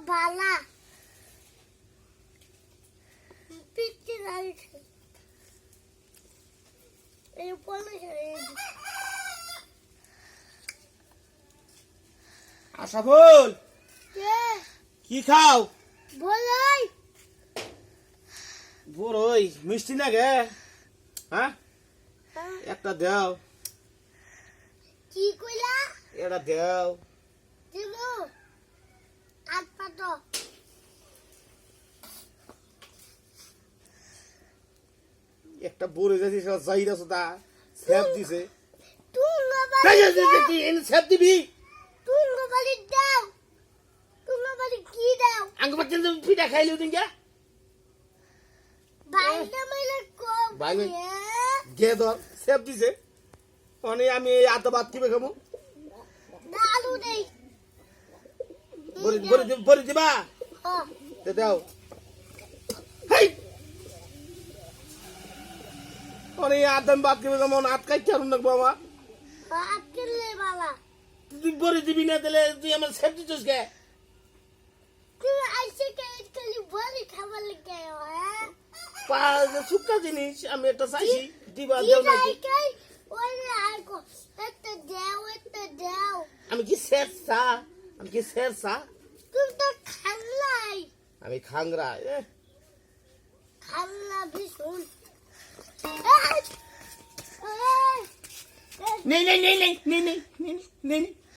বালা PT রাইছে এই পলে আশা বল কে কি খাও বলাই বড়ই মিষ্টি না গে হ্যাঁ একটা দাও কি কইলা এটা দাও দিমু আট পাতো একটা বড় যাচ্ছি জাহির আছে তা স্যাপ দিছে তুঙ্গবাড়ি স্যাপ দিবি তুঙ্গবাড়ি দাও তুঙ্গবাড়ি কি দাও আঙ্গ বাচ্চা পিঠা খাইলি ওদিন কে বাইরে মাইলে কম বাইরে গে ধর স্যাপ দিছে মানে আমি এই আতো ভাত কিবে খাবো দালু দেই বড়ি দিবা হ্যাঁ তে দাও হেই মানে আদম ভাত কিবে খাবো আটকাই চারুন না বাবা আটকেলে বালা তুই বড়ি দিবি না দিলে তুই আমার স্যাপ দিছিস কে তুই আইসে কে খালি বলি খাবার লাগে হ্যাঁ পা শুকা জিনিস আমি একটা চাইছি দিবা কি দেও নাকি নাই ওই আর কো একটা দাও আমি কি শেরসা আমি কি শেরসা তুই তো খাল্লাই আমি খাংরা খাল্লা ভীষণ নেই নেই নেই নেই নেই নেই নেই নেই